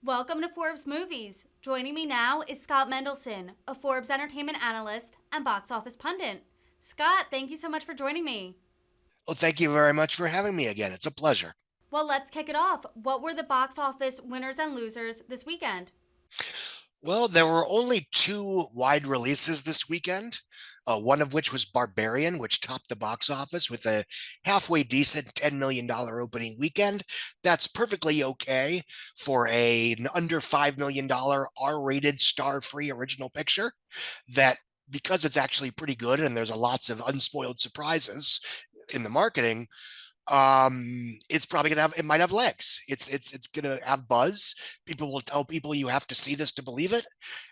Welcome to Forbes Movies. Joining me now is Scott Mendelson, a Forbes Entertainment analyst and box office pundit. Scott, thank you so much for joining me. Well, thank you very much for having me again. It's a pleasure. Well, let's kick it off. What were the box office winners and losers this weekend? Well, there were only two wide releases this weekend, one of which was Barbarian, which topped the box office with a halfway decent $10 million opening weekend. That's perfectly okay for an under $5 million R-rated star-free original picture that because it's actually pretty good and there's lots of unspoiled surprises in the marketing, it's probably gonna have it might have legs. It's gonna have buzz. People will tell people you have to see this to believe it,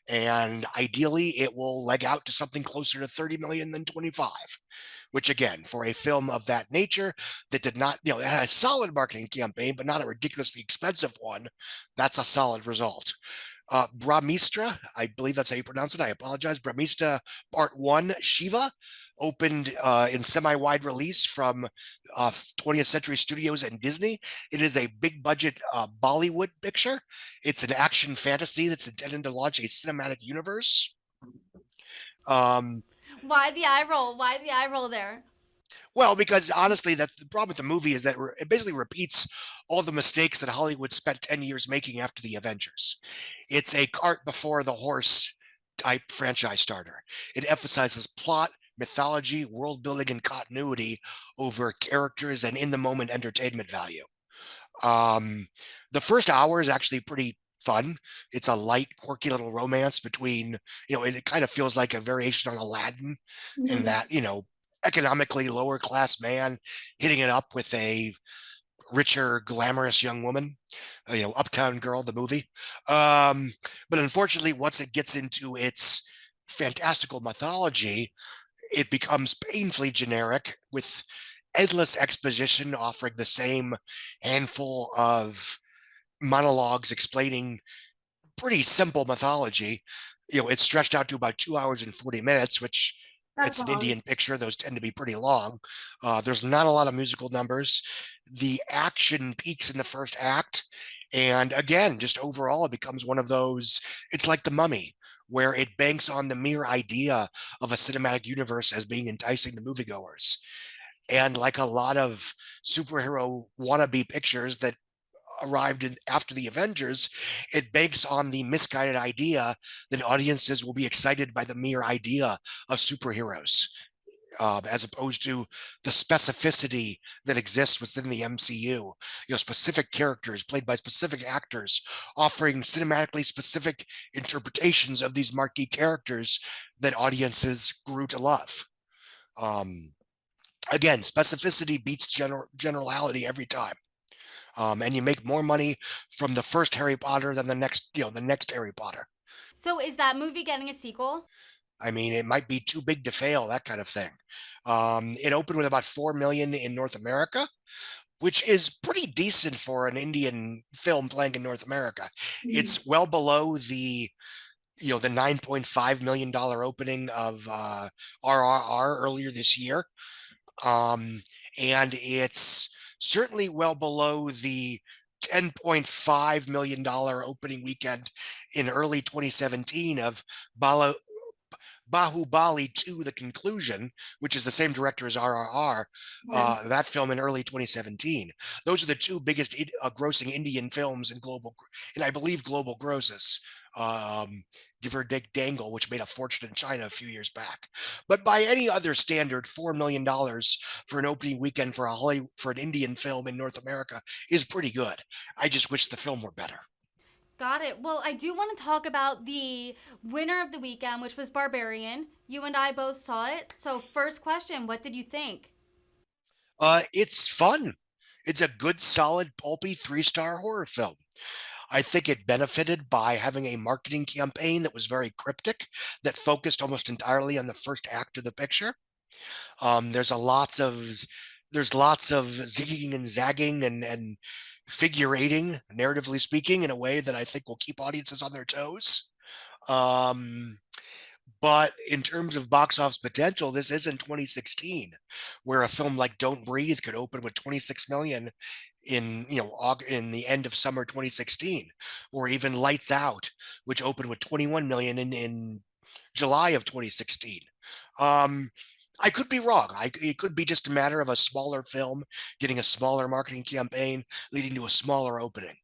and ideally it will leg out to something closer to 30 million than 25, which again for a film of that nature that did not, it had a solid marketing campaign but not a ridiculously expensive one. That's a solid result. Brahmistra, I believe that's how you pronounce it. I apologize. Brahmista Part 1 Shiva opened in semi-wide release from 20th Century Studios and Disney. It is a big budget Bollywood picture. It's an action fantasy that's intended to launch a cinematic universe. Um, Why the eye roll? Why the eye roll there? well, because honestly, that's the problem with the movie is that it basically repeats all the mistakes that Hollywood spent 10 years making after the Avengers. It's a cart before the horse type franchise starter. It emphasizes plot, mythology, world building, and continuity over characters and in the moment entertainment value. Um, the first hour is actually pretty fun. It's a light, quirky little romance between, it kind of feels like a variation on Aladdin in that, economically lower class man hitting it up with a richer, glamorous young woman, Uptown Girl, the movie. But unfortunately, once it gets into its fantastical mythology, it becomes painfully generic with endless exposition offering the same handful of monologues explaining pretty simple mythology. It's stretched out to about 2 hours and 40 minutes, which That's it's an long. Indian picture. Those tend to be pretty long. There's not a lot of musical numbers. The action peaks in the first act. And again, just overall, it becomes one of those, it's like The Mummy, where it banks on the mere idea of a cinematic universe as being enticing to moviegoers. And like a lot of superhero wannabe pictures that arrived after the Avengers, it banks on the misguided idea that audiences will be excited by the mere idea of superheroes. As opposed to the specificity that exists within the MCU, specific characters played by specific actors, offering cinematically specific interpretations of these marquee characters that audiences grew to love. Um, Again, specificity beats generality every time. And you make more money from the first Harry Potter than the next Harry Potter. So, is that movie getting a sequel? I mean, it might be too big to fail, that kind of thing. It opened with about 4 million in North America, which is pretty decent for an Indian film playing in North America. It's well below the $9.5 million opening of RRR earlier this year. Um, and it's certainly well below the $10.5 million opening weekend in early 2017 of Bala, Bahubali 2, The Conclusion, which is the same director as RRR, that film in early 2017. Those are the two biggest grossing Indian films in I believe global grosses. Um, Give or take Dangle, which made a fortune in China a few years back. But by any other standard, $4 million for an opening weekend for for an Indian film in North America is pretty good. I just wish the film were better. Got it. Well, I do want to talk about the winner of the weekend, which was Barbarian. You and I both saw it. So, first question, what did you think? It's fun. It's a good, solid, pulpy 3-star horror film. I think it benefited by having a marketing campaign that was very cryptic, that focused almost entirely on the first act of the picture. Um, there's a lots of there's lots of zigging and zagging and figurating, narratively speaking, in a way that I think will keep audiences on their toes. Um, but in terms of box office potential, this isn't 2016, where a film like Don't Breathe could open with 26 million in in the end of summer 2016, or even Lights Out, which opened with 21 million in July of 2016. Um, I could be wrong. It could be just a matter of a smaller film getting a smaller marketing campaign leading to a smaller opening.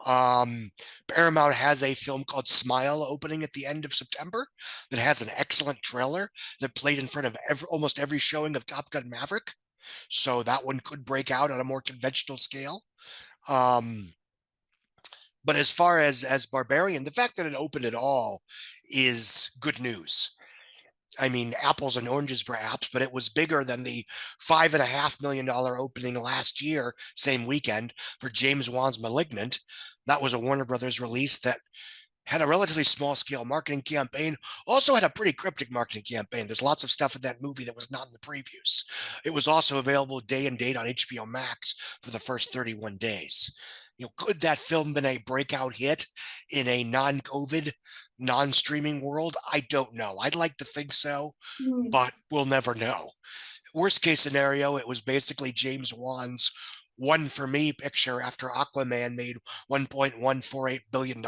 Um, Paramount has a film called Smile opening at the end of September that has an excellent trailer that played in front of almost every showing of Top Gun Maverick. So that one could break out on a more conventional scale. Um, but as far as Barbarian, the fact that it opened at all is good news. I mean, apples and oranges perhaps, but it was bigger than the $5.5 million opening last year, same weekend, for James Wan's *Malignant*. That was a Warner Brothers release that had a relatively small scale marketing campaign, also had a pretty cryptic marketing campaign. There's lots of stuff in that movie that was not in the previews. It was also available day and date on HBO Max for the first 31 days. Could that film been a breakout hit in a non-COVID, non-streaming world? I don't know. I'd like to think so, Mhm. but we'll never know. Worst case scenario, it was basically James Wan's one for me picture after Aquaman made $1.148 billion.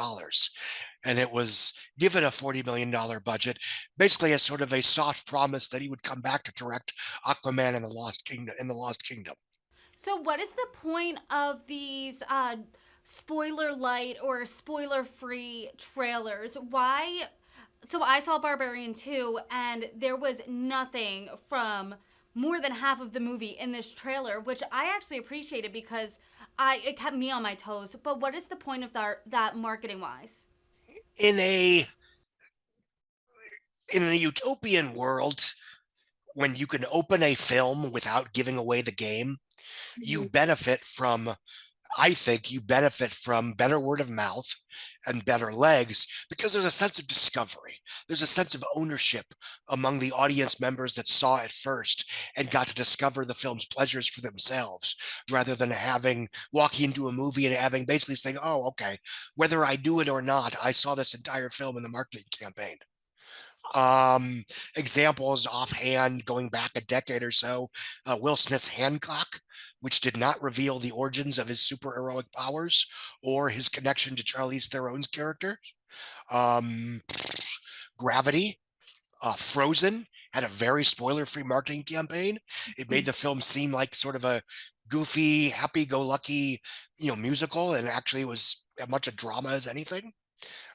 And it was given a $40 million budget, basically as sort of a soft promise that he would come back to direct Aquaman in the Lost Kingdom. So, what is the point of these spoiler light or spoiler free trailers? Why? So, I saw Barbarian 2, and there was nothing from more than half of the movie in this trailer, which I actually appreciated because it kept me on my toes. But what is the point of that marketing wise? In a utopian world, when you can open a film without giving away the game, you Mhm. benefit from I think you benefit from better word of mouth and better legs because there's a sense of discovery. There's a sense of ownership among the audience members that saw it first and got to discover the film's pleasures for themselves rather than walking into a movie and having basically saying, oh, okay, whether I do it or not, I saw this entire film in the marketing campaign. Um, Examples offhand going back a decade or so, Will Smith's Hancock, which did not reveal the origins of his superheroic powers or his connection to Charlize Theron's character. Um, Gravity, Frozen had a very spoiler-free marketing campaign. It made the film seem like sort of a goofy, happy-go-lucky, musical, and actually it was as much a drama as anything.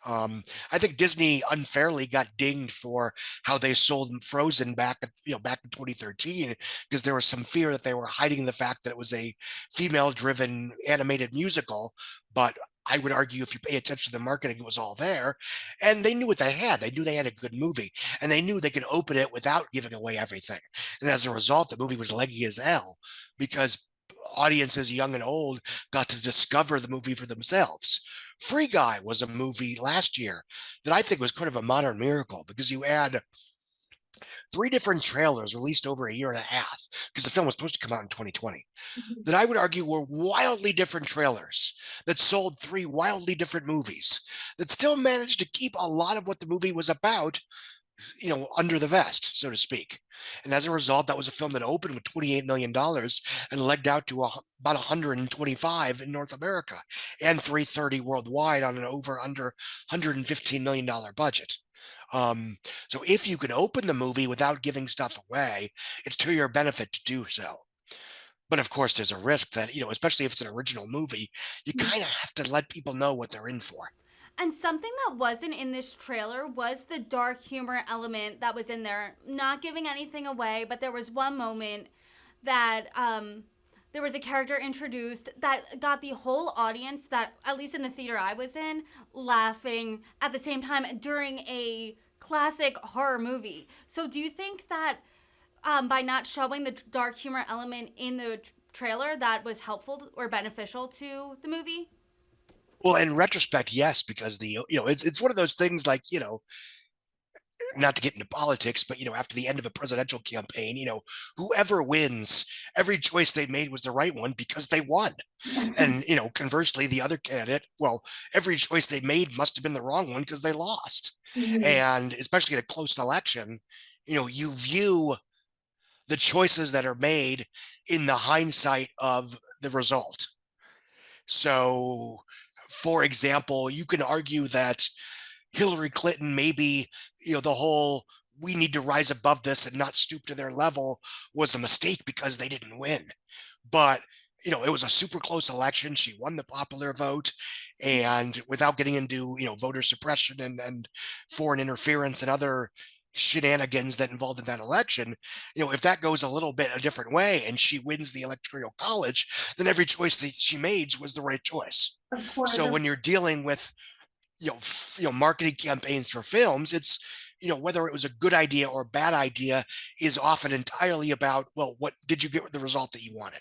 I think Disney unfairly got dinged for how they sold Frozen back in 2013 because there was some fear that they were hiding the fact that it was a female-driven animated musical. But I would argue if you pay attention to the marketing, it was all there, and they knew what they had. They knew they had a good movie, and they knew they could open it without giving away everything. And as a result, the movie was leggy as hell because audiences, young and old, got to discover the movie for themselves. Free Guy was a movie last year that I think was kind of a modern miracle because you had three different trailers released over a year and a half because the film was supposed to come out in 2020 Mhm. that I would argue were wildly different trailers that sold three wildly different movies that still managed to keep a lot of what the movie was about under the vest, so to speak. And as a result, that was a film that opened with $28 million and legged out to about 125 in North America and 330 worldwide on an over under $115 million budget. Um, so if you can open the movie without giving stuff away, it's to your benefit to do so. But of course, there's a risk that, especially if it's an original movie, you kind of have to let people know what they're in for. And something that wasn't in this trailer was the dark humor element that was in there. Not giving anything away, but there was one moment that there was a character introduced that got the whole audience, that at least in the theater I was in, laughing at the same time during a classic horror movie. So do you think that by not showing the dark humor element in the trailer that was helpful or beneficial to the movie? Well, in retrospect, yes, because it's one of those things like, not to get into politics, but after the end of a presidential campaign, whoever wins, every choice they made was the right one because they won. And conversely, the other candidate, well, every choice they made must have been the wrong one because they lost. Mhm. And especially in a close election, you view the choices that are made in the hindsight of the result. So, for example, you can argue that Hillary Clinton, maybe, the whole we need to rise above this and not stoop to their level was a mistake because they didn't win. But, it was a super close election. She won the popular vote. And without getting into, voter suppression and foreign interference and other shenanigans that involved in that election, if that goes a little bit a different way and she wins the electoral college, then every choice that she made was the right choice. Of course. So when you're dealing with marketing campaigns for films, it's whether it was a good idea or a bad idea is often entirely about, well, what did you get the result that you wanted?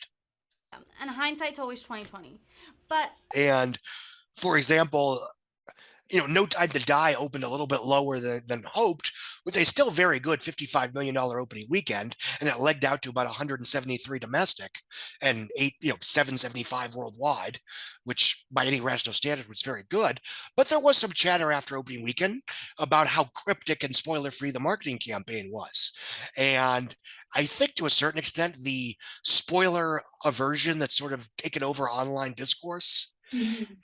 And hindsight's always 2020. But And for example, No Time to Die opened a little bit lower than hoped, with a still very good $55 million opening weekend, and it legged out to about 173 domestic and 775 worldwide, which by any rational standard was very good. But there was some chatter after opening weekend about how cryptic and spoiler-free the marketing campaign was. And I think to a certain extent, the spoiler aversion that's sort of taken over online discourse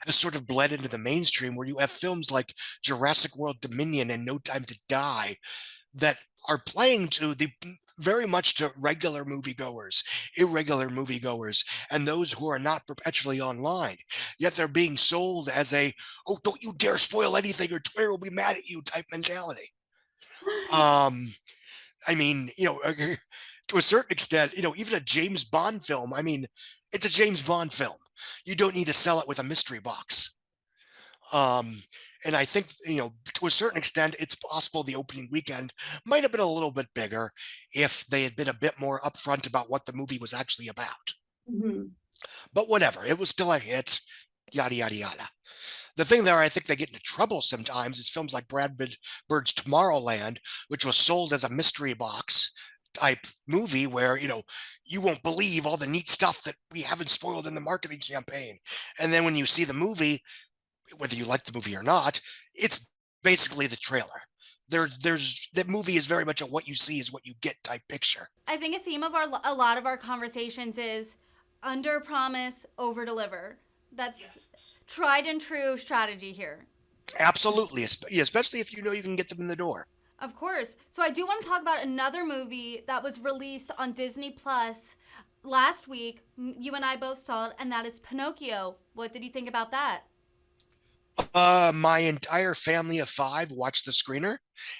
has sort of bled into the mainstream, where you have films like Jurassic World Dominion and No Time to Die that are playing to the very much to regular moviegoers, irregular moviegoers, and those who are not perpetually online. Yet they're being sold as a, oh, don't you dare spoil anything or Twitter will be mad at you type mentality. I mean, to a certain extent, even a James Bond film, I mean, it's a James Bond film. You don't need to sell it with a mystery box. And I think, to a certain extent, it's possible the opening weekend might have been a little bit bigger if they had been a bit more upfront about what the movie was actually about. Mm-hmm. But whatever, it was still a hit, yada, yada, yada. The thing there, I think they get into trouble sometimes is films like Brad Bird's Tomorrowland, which was sold as a mystery box type movie where, you won't believe all the neat stuff that we haven't spoiled in the marketing campaign. And then when you see the movie, whether you like the movie or not, it's basically the trailer. There's that movie is very much a what you see is what you get type picture. I think a theme of a lot of our conversations is under promise, over deliver. That's tried and true strategy here. Absolutely, especially if you know you can get them in the door. Of course. So I do want to talk about another movie that was released on Disney Plus last week. You and I both saw it, and that is Pinocchio. What did you think about that? My entire family of 5 watched the screener,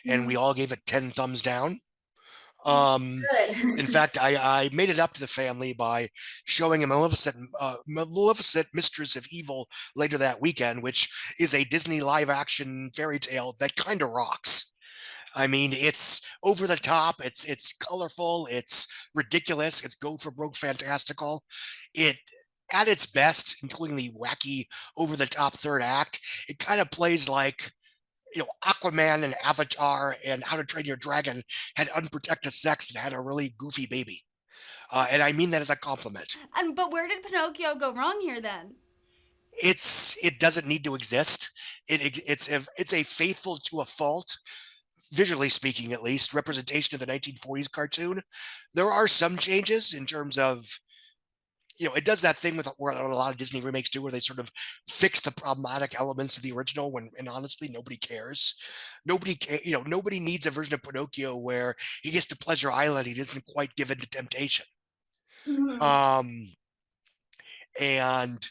and we all gave it 10 thumbs down. Good. In fact, I made it up to the family by showing a Maleficent Mistress of Evil later that weekend, which is a Disney live action fairy tale that kind of rocks. I mean, it's over the top, it's colorful, it's ridiculous, it's go for broke fantastical. It at its best, including the wacky over the top third act, it kind of plays like Aquaman and Avatar and How to Train Your Dragon had unprotected sex and had a really goofy baby. And I mean that as a compliment. But where did Pinocchio go wrong here then? It doesn't need to exist. It's a faithful to a fault, visually speaking at least, representation of the 1940s cartoon. There are some changes in terms of, it does that thing with where a lot of Disney remakes do, where they sort of fix the problematic elements of the original and honestly, nobody cares. Nobody needs a version of Pinocchio where he gets to Pleasure Island, he doesn't quite give in to temptation. Mm-hmm. And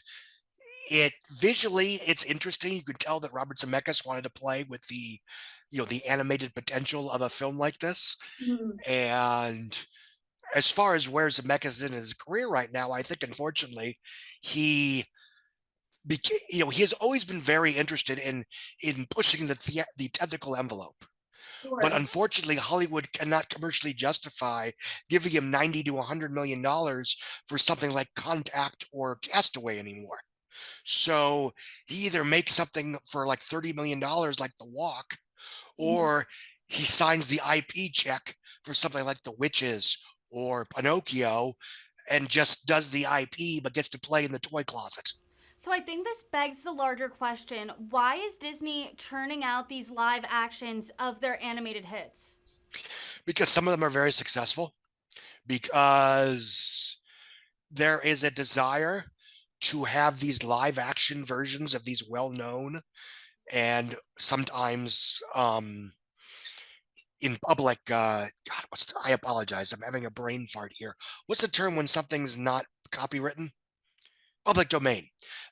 it's interesting. You could tell that Robert Zemeckis wanted to play with the animated potential of a film like this. Mm-hmm. And as far as where Zemeckis is in his career right now, I think unfortunately he has always been very interested in pushing the technical envelope. Sure. But unfortunately, Hollywood cannot commercially justify giving him $90 to $100 million for something like Contact or Castaway anymore. So he either makes something for like $30 million like The Walk, or he signs the IP check for something like The Witches or Pinocchio and just does the IP but gets to play in the toy closet. So I think this begs the larger question, why is Disney churning out these live actions of their animated hits? Because some of them are very successful, because there is a desire to have these live action versions of these well-known and sometimes in public, God, I apologize, I'm having a brain fart here. What's the term when something's not copywritten? Public domain.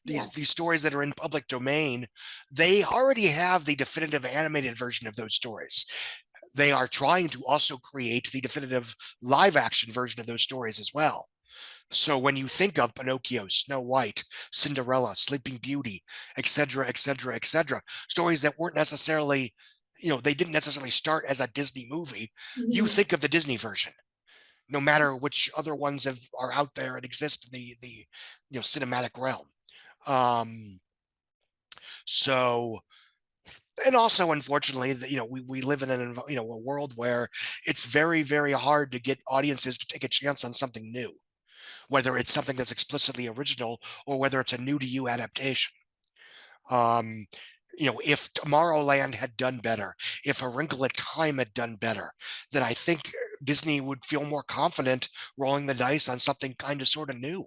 Yeah. These stories that are in public domain, they already have the definitive animated version of those stories. They are trying to also create the definitive live action version of those stories as well. So when you think of Pinocchio, Snow White, Cinderella, Sleeping Beauty, etc., etc., etc., stories that weren't necessarily, they didn't necessarily start as a Disney movie, you Mhm. think of the Disney version, no matter which other ones are out there and exist in the cinematic realm. Um, so and also, unfortunately, we live in a world where it's very, very hard to get audiences to take a chance on something new, whether it's something that's explicitly original or whether it's a new to you adaptation. Um, if Tomorrowland had done better, if A Wrinkle in Time had done better, then I think Disney would feel more confident rolling the dice on something kind of sort of new.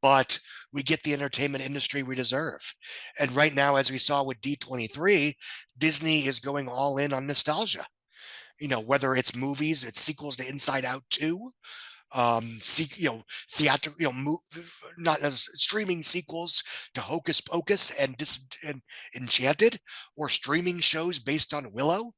But we get the entertainment industry we deserve. And right now, as we saw with D23, Disney is going all in on nostalgia. Whether it's movies, it's sequels to Inside Out 2, theatrical, not as streaming sequels to Hocus Pocus and Enchanted, or streaming shows based on Willow.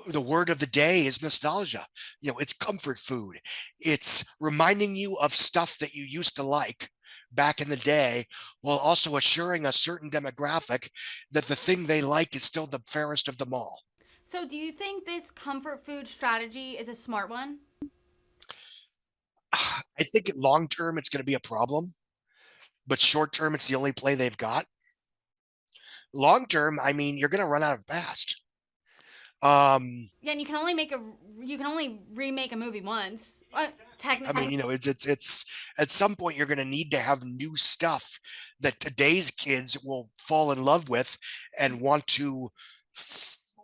The word of the day is nostalgia. It's comfort food. It's reminding you of stuff that you used to like back in the day, while also assuring a certain demographic that the thing they like is still the fairest of them all. So, do you think this comfort food strategy is a smart one? I think long term it's going to be a problem, but short term it's the only play they've got. Long term, I mean, you're going to run out of past. Yeah, and you can only remake a movie once. I mean, Technically. it's at some point you're going to need to have new stuff that today's kids will fall in love with and want to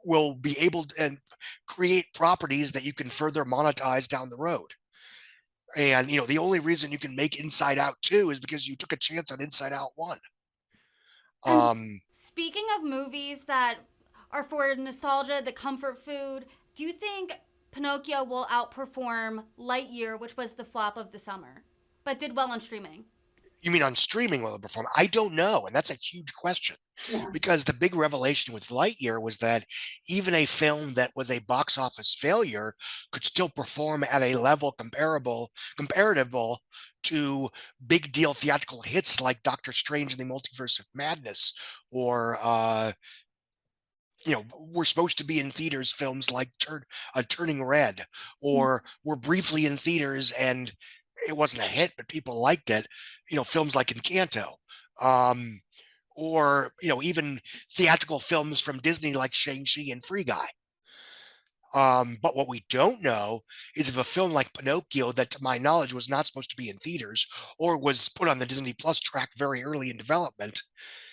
will be able to and create properties that you can further monetize down the road. And the only reason you can make Inside Out 2 is because you took a chance on Inside Out 1. And Um, speaking of movies that are for nostalgia, the comfort food, do you think Pinocchio will outperform Lightyear, which was the flop of the summer, but did well on streaming? you mean on streaming will it perform? I don't know, and that's a huge question. Yeah. Because the big revelation with Lightyear was that even a film that was a box office failure could still perform at a level comparable to big deal theatrical hits like Doctor Strange and the Multiverse of Madness, or we're supposed to be in theaters films like Turning Red, or we're briefly in theaters and it wasn't a hit, but people liked it. Films like Encanto. Um, or even theatrical films from Disney like Shang-Chi and Free Guy. But what we don't know is if a film like Pinocchio, that to my knowledge was not supposed to be in theaters or was put on the Disney Plus track very early in development,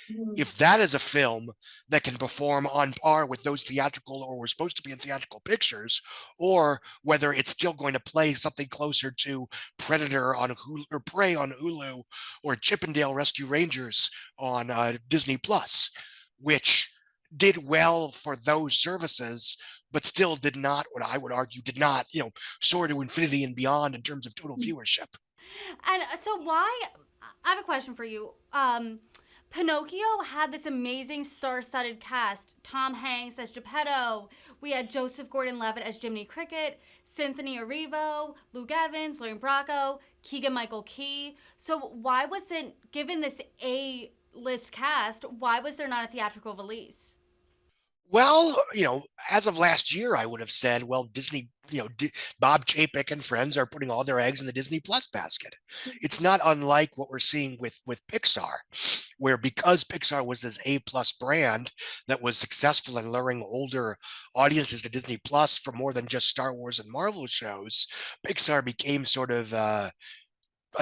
Mhm. if that is a film that can perform on par with those theatrical or were supposed to be in theatrical pictures, or whether it's still going to play something closer to Predator on Hulu or Prey on Hulu, or Chippendale Rescue Rangers on Disney Plus, which did well for those services, but still did not, what I would argue, did not, soar to infinity and beyond in terms of total viewership. And so, why? I have a question for you. Pinocchio had this amazing star-studded cast. Tom Hanks as Geppetto. We had Joseph Gordon-Levitt as Jiminy Cricket, Cynthia Erivo, Luke Evans, Lauren Bracco, Keegan-Michael Key. So why wasn't, given this A-list cast, why was there not a theatrical release? Well, as of last year, I would have said, well, Disney, Bob Chapek and friends are putting all their eggs in the Disney Plus basket. It's not unlike what we're seeing with Pixar, where because Pixar was this A+ brand that was successful in luring older audiences to Disney Plus for more than just Star Wars and Marvel shows, Pixar became sort of a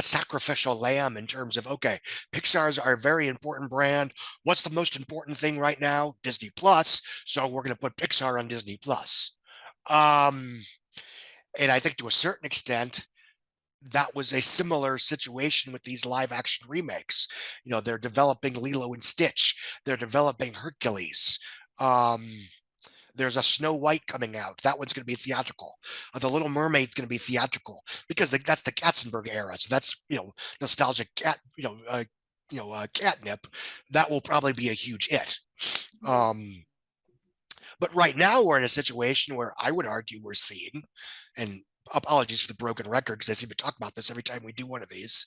sacrificial lamb in terms of, okay, Pixar's our very important brand. What's the most important thing right now? Disney Plus. So we're going to put Pixar on Disney Plus. And I think to a certain extent, that was a similar situation with these live action remakes. They're developing Lilo and Stitch, they're developing Hercules. There's a Snow White coming out. That one's going to be theatrical. The Little Mermaid's going to be theatrical because that's the Katzenberg era. So that's nostalgic catnip. That will probably be a huge hit. But right now we're in a situation where I would argue we're seeing, and apologies for the broken record because I seem to talk about this every time we do one of these,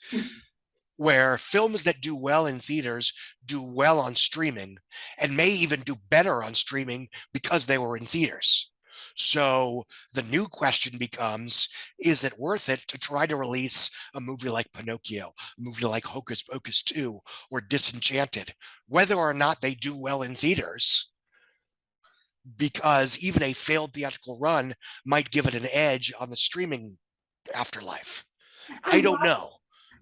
where films that do well in theaters do well on streaming and may even do better on streaming because they were in theaters. So the new question becomes, is it worth it to try to release a movie like Pinocchio, a movie like Hocus Pocus 2, or Disenchanted, whether or not they do well in theaters? Because even a failed theatrical run might give it an edge on the streaming afterlife. I don't know.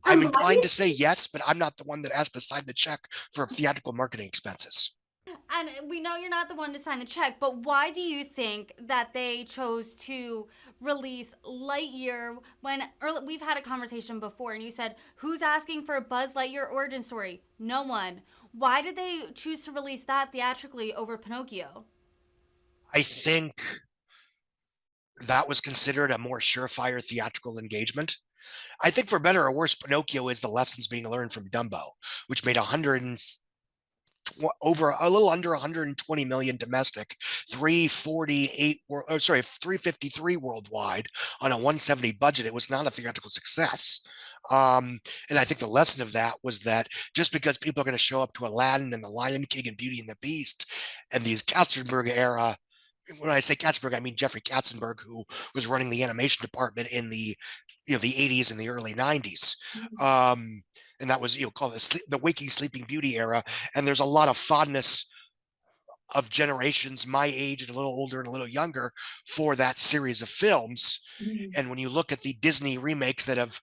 I'm inclined to say yes, but I'm not the one that has to sign the check for theatrical marketing expenses. And we know you're not the one to sign the check, but why do you think that they chose to release Lightyear when we've had a conversation before and you said, who's asking for a Buzz Lightyear origin story? No one. Why did they choose to release that theatrically over Pinocchio? I think that was considered a more surefire theatrical engagement. I think for better or worse, Pinocchio is the lessons being learned from Dumbo, which made over a little under 120 million domestic, 353 worldwide on a 170 budget. It was not a theatrical success. And I think the lesson of that was that just because people are going to show up to Aladdin and The Lion King and Beauty and the Beast and these Katzenberg era, when I say Katzenberg, I mean Jeffrey Katzenberg, who was running the animation department in the 80s and the early 90s. And that was called the Waking Sleeping Beauty era. And there's a lot of fondness of generations my age and a little older and a little younger for that series of films. And when you look at the Disney remakes that have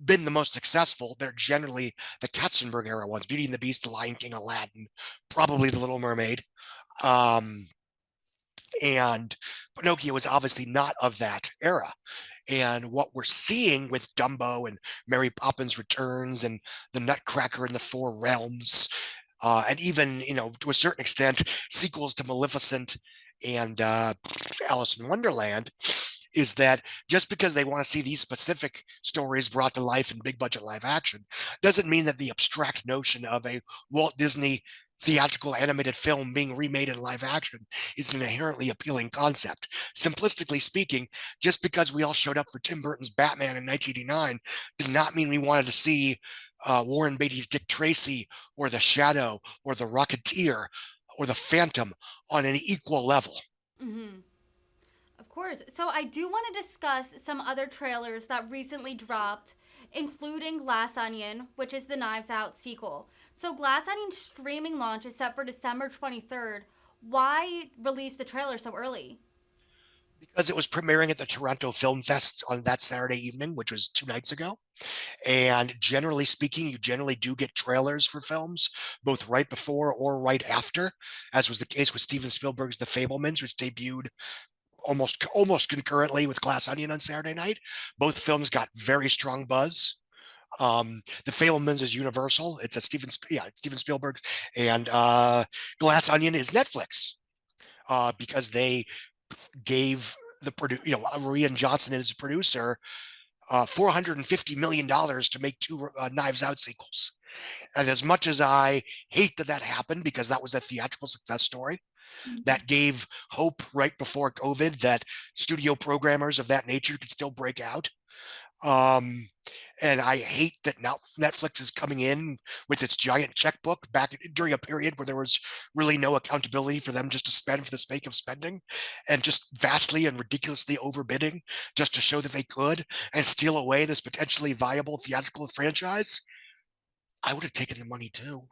been the most successful, they're generally the Katzenberg era ones: Beauty and the Beast, The Lion King, Aladdin, probably The Little Mermaid. And Pinocchio is obviously not of that era. And what we're seeing with Dumbo and Mary Poppins Returns and The Nutcracker and the Four Realms, and even, to a certain extent, sequels to Maleficent and Alice in Wonderland, is that just because they want to see these specific stories brought to life in big budget live action doesn't mean that the abstract notion of a Walt Disney theatrical animated film being remade in live action is an inherently appealing concept. Simplistically speaking, just because we all showed up for Tim Burton's Batman in 1989 did not mean we wanted to see Warren Beatty's Dick Tracy or The Shadow or The Rocketeer or The Phantom on an equal level. Mm-hmm. Of course. So I do want to discuss some other trailers that recently dropped, including Glass Onion, which is the Knives Out sequel. So Glass Onion's streaming launch is set for December 23rd. Why release the trailer so early? Because it was premiering at the Toronto Film Fest on that Saturday evening, which was 2 nights ago. And generally speaking, you generally do get trailers for films, both right before or right after, as was the case with Steven Spielberg's The Fabelmans, which debuted almost concurrently with Glass Onion on Saturday night. Both films got very strong buzz. The Fabelmans is Universal. It's Steven Spielberg, and Glass Onion is Netflix, because they gave Rian Johnson as a producer $450 million to make two Knives Out sequels. And as much as I hate that happened, because that was a theatrical success story, that gave hope right before COVID that studio programmers of that nature could still break out. And I hate that now Netflix is coming in with its giant checkbook back during a period where there was really no accountability for them just to spend for the sake of spending, and just vastly and ridiculously overbidding just to show that they could and steal away this potentially viable theatrical franchise. I would have taken the money too.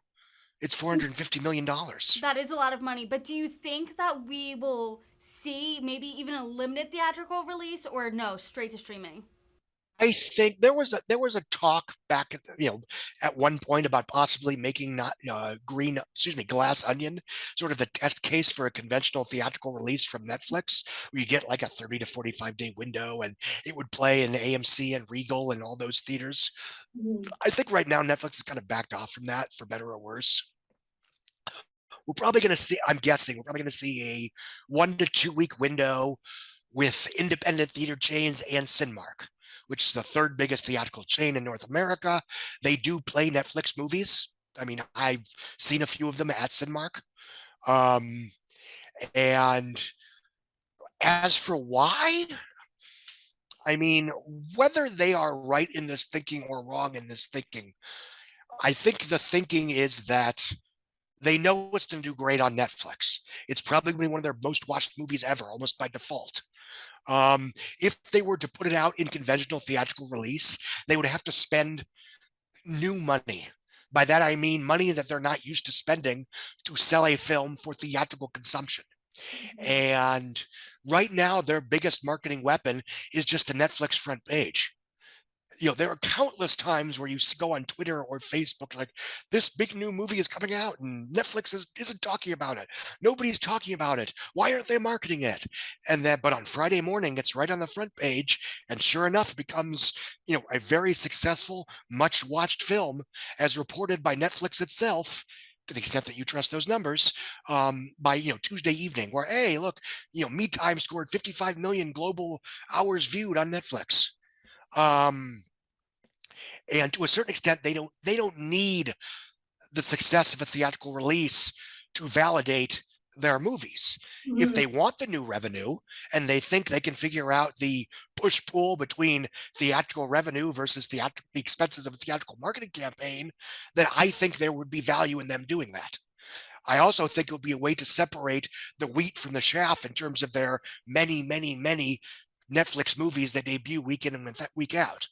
It's $450 million. That is a lot of money, but do you think that we will see maybe even a limited theatrical release, or no, straight to streaming? I think there was a talk back at at one point about possibly making not Glass Onion sort of a test case for a conventional theatrical release from Netflix, where you get like a 30 to 45-day window, and it would play in AMC and Regal and all those theaters. Mhm. I think right now Netflix has kind of backed off from that, for better or worse. We're probably going to see. I'm guessing we're probably going to see a 1 to 2 week window with independent theater chains and Cinemark, which is the third biggest theatrical chain in North America. They do play Netflix movies. I mean, I've seen a few of them at Cinemark. Um, and as for why, I mean, whether they are right in this thinking or wrong in this thinking, I think the thinking is that they know it's going to do great on Netflix. It's probably going to be one of their most watched movies ever, almost by default. If they were to put it out in conventional theatrical release, they would have to spend new money. By that, I mean money that they're not used to spending to sell a film for theatrical consumption. And right now, their biggest marketing weapon is just the Netflix front page. There are countless times where you go on Twitter or Facebook, like, this big new movie is coming out and Netflix isn't talking about it. Nobody's talking about it. Why aren't they marketing it? But on Friday morning, it's right on the front page. And sure enough, it becomes, a very successful, much watched film, as reported by Netflix itself, to the extent that you trust those numbers, by Tuesday evening, where, hey, look, Me Time scored 55 million global hours viewed on Netflix. And to a certain extent, they don't need the success of a theatrical release to validate their movies. If they want the new revenue and they think they can figure out the push pull between theatrical revenue versus the expenses of a theatrical marketing campaign, then I think there would be value in them doing that. I also think it would be a way to separate the wheat from the chaff in terms of their many, many, many Netflix movies that debut week in and week out.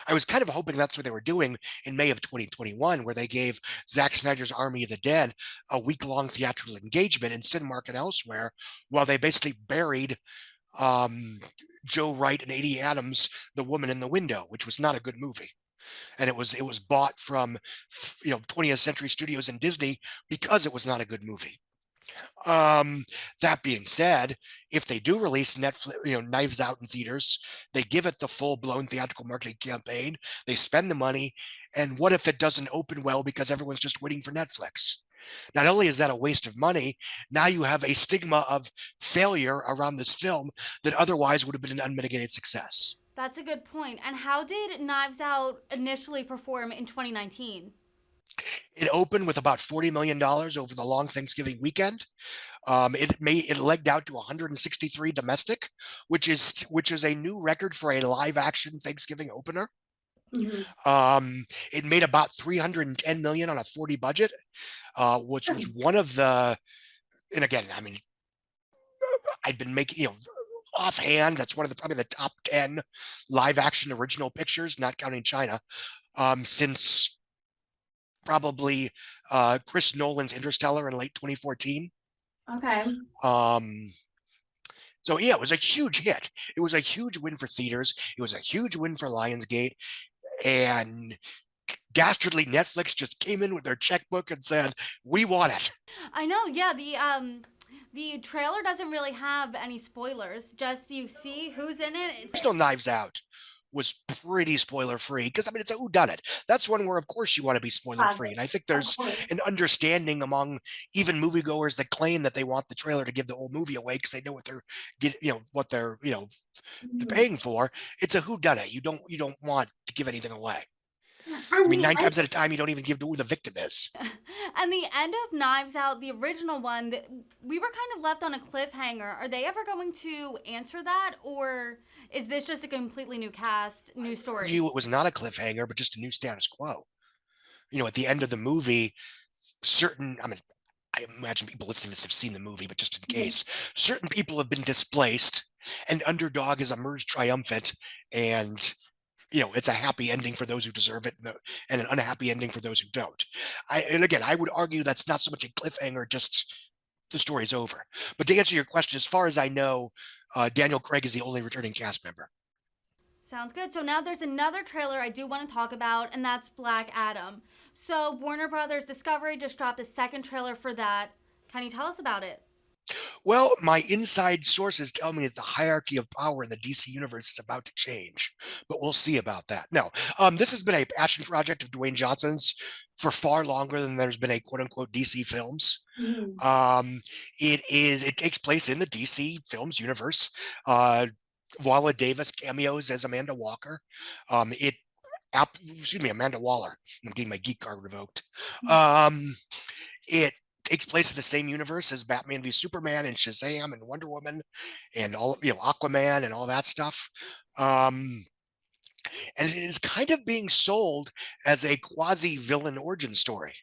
I was kind of hoping that's what they were doing in May of 2021, where they gave Zack Snyder's Army of the Dead a week-long theatrical engagement in Cinemark and elsewhere, while they basically buried Joe Wright and Amy Adams' The Woman in the Window, which was not a good movie. And it was bought from 20th Century Studios and Disney because it was not a good movie. That being said, if they do release Netflix, Knives Out in theaters, they give it the full-blown theatrical marketing campaign, they spend the money, and what if it doesn't open well because everyone's just waiting for Netflix? Not only is that a waste of money, now you have a stigma of failure around this film that otherwise would have been an unmitigated success. That's a good point. And how did Knives Out initially perform in 2019? It opened with about $40 million over the long Thanksgiving weekend. It legged out to 163 domestic, which is a new record for a live action Thanksgiving opener. It made about 310 million on a 40 budget, which was one of the. And again, I mean, I've been making offhand, that's one of probably the top 10 live action original pictures, not counting China, since probably Chris Nolan's Interstellar in late 2014. Okay. So yeah, it was a huge hit. It was a huge win for theaters. It was a huge win for Lionsgate. And dastardly Netflix just came in with their checkbook and said, "We want it." I know, yeah, the trailer doesn't really have any spoilers. Just you see who's in it. Original Knives Out was pretty spoiler free because, I mean, it's a whodunit. That's one where, of course, you want to be spoiler free. And I think there's an understanding among even moviegoers that claim that they want the trailer to give the whole movie away because they know what they're paying for. It's a whodunit. You don't want to give anything away. I mean, 9 times out of time, you don't even give who the victim is. And the end of Knives Out, the original one, we were kind of left on a cliffhanger. Are they ever going to answer that, or is this just a completely new cast, new story? It was not a cliffhanger, but just a new status quo. At the end of the movie, I imagine people listening to this have seen the movie, but just in case, certain people have been displaced, and underdog has emerged triumphant, and it's a happy ending for those who deserve it and an unhappy ending for those who don't. I would argue that's not so much a cliffhanger, just the story's over. But to answer your question, as far as I know, Daniel Craig is the only returning cast member. Sounds good. So now there's another trailer I do want to talk about, and that's Black Adam. So Warner Brothers Discovery just dropped a second trailer for that. Can you tell us about it? Well, my inside sources tell me that the hierarchy of power in the DC universe is about to change, but we'll see about that. No, this has been a passion project of Dwayne Johnson's for far longer than there's been a quote unquote DC films. Mhm. It takes place in the DC films universe. Viola Davis cameos as Amanda Walker. Amanda Waller. I'm getting my geek card revoked. It takes place in the same universe as Batman v Superman and Shazam and Wonder Woman and all Aquaman and all that stuff. And it is kind of being sold as a quasi villain origin story,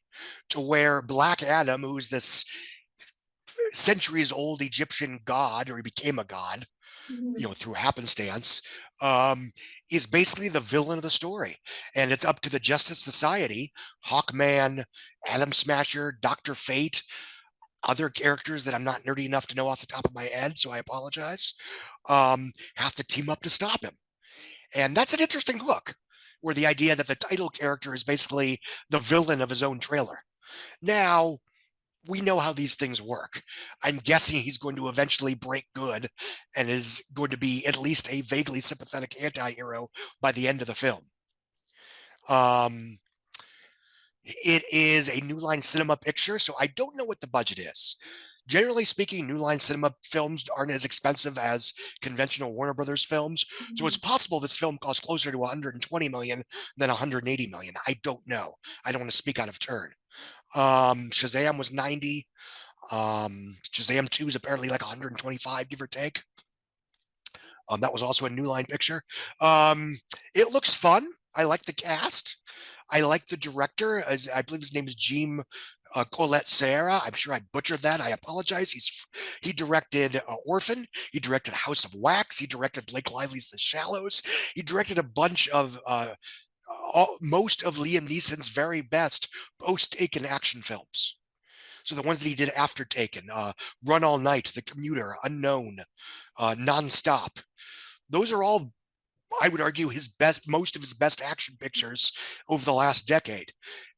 to where Black Adam, who's this centuries old Egyptian god, or he became a god, Mhm. through happenstance, is basically the villain of the story. And it's up to the Justice Society, Hawkman, Atom Smasher, Dr. Fate, other characters that I'm not nerdy enough to know off the top of my head, so I apologize, have to team up to stop him. And that's an interesting look, where the idea that the title character is basically the villain of his own trailer. Now, we know how these things work. I'm guessing he's going to eventually break good and is going to be at least a vaguely sympathetic anti-hero by the end of the film. It is a New Line Cinema picture, so I don't know what the budget is. Generally speaking, New Line Cinema films aren't as expensive as conventional Warner Brothers films, so it's possible this film costs closer to 120 million than 180 million. I don't know. I don't want to speak out of turn. Shazam was 90. Shazam 2 is apparently like 125, give or take. That was also a New Line picture. It looks fun. I like the cast. I like the director. As I believe his name is Jim Colette Serra. I'm sure I butchered that. I apologize. He directed Orphan. He directed House of Wax. He directed Blake Lively's The Shallows. He directed a bunch of most of Liam Neeson's very best post-Taken action films. So the ones that he did after Taken, Run All Night, The Commuter, Unknown, Nonstop. Those are all, I would argue, most of his best action pictures over the last decade.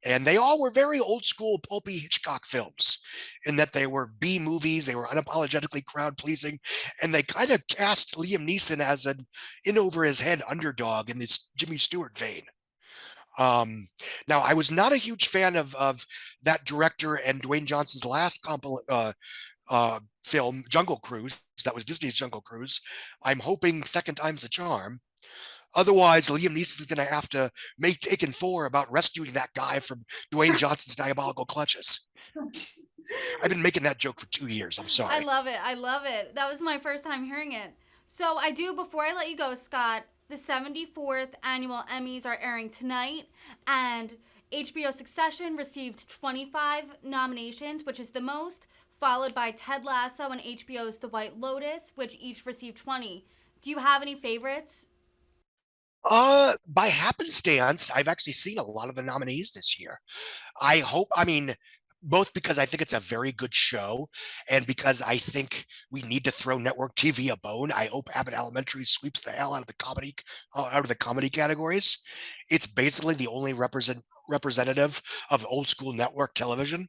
And they all were very old school, pulpy Hitchcock films, in that they were B movies, they were unapologetically crowd pleasing, and they kind of cast Liam Neeson as an in over his head underdog in this Jimmy Stewart vein. Now, I was not a huge fan of that director and Dwayne Johnson's last film, Jungle Cruise. That was Disney's Jungle Cruise. I'm hoping second time's the charm. Otherwise, Liam Neeson is going to have to make Taken 4 about rescuing that guy from Dwayne Johnson's diabolical clutches. I've been making that joke for 2 years. I'm sorry. I love it. I love it. That was my first time hearing it. So I do, before I let you go, Scott, the 74th annual Emmys are airing tonight, and HBO Succession received 25 nominations, which is the most, followed by Ted Lasso and HBO's The White Lotus, which each received 20. Do you have any favorites? By happenstance, I've actually seen a lot of the nominees this year. I mean, both because I think it's a very good show and because I think we need to throw network TV a bone. I hope Abbott Elementary sweeps the hell out of the comedy categories. It's basically the only representative of old school network television,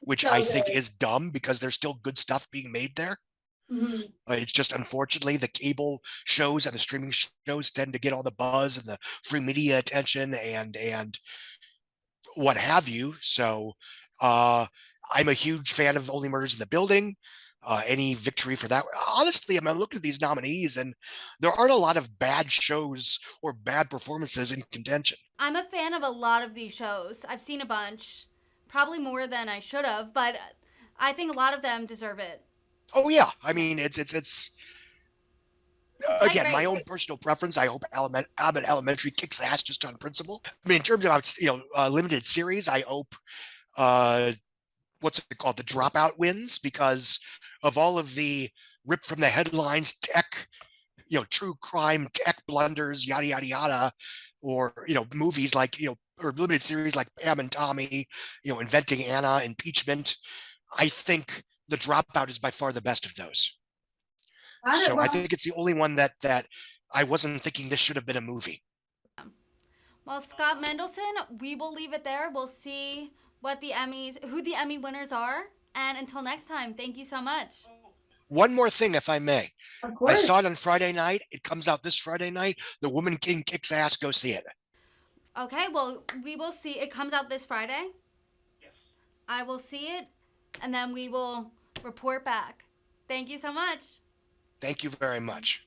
which So I think good. is dumb because there's still good stuff being made there. Mhm. It's just unfortunately the cable shows and the streaming shows tend to get all the buzz and the free media attention and what have you. So I'm a huge fan of Only Murders in the Building. Any victory for that? Honestly, I'm looking at these nominees, and there aren't a lot of bad shows or bad performances in contention. I'm a fan of a lot of these shows. I've seen a bunch, probably more than I should have, but I think a lot of them deserve it. Oh yeah, I Yeah. mean it's It's a tight again my own race. personal preference. I hope Abbott Elementary kicks ass just on principle. I mean, in terms of limited series, I hope uh, what's it called, the Dropout wins, because of all of the rip from the headlines tech, true crime tech blunders, yada yada yada, or movies like or limited series like Pam and Tommy, Inventing Anna, Impeachment. I think the Dropout is by far the best of those. Got it. So I Well, think it's the only one that I wasn't thinking this should have been a movie. Well, Scott Mendelson, we will leave it there. We'll see who the Emmy winners are. And until next time, thank you so much. One more thing, if I may. Of I course. saw it on Friday night. It comes out this Friday night. The Woman King kicks ass. Go see it. Okay, well, we will see. It comes out this Friday. Yes. I will see it, and then we will report back. Thank you so much. Thank you very much.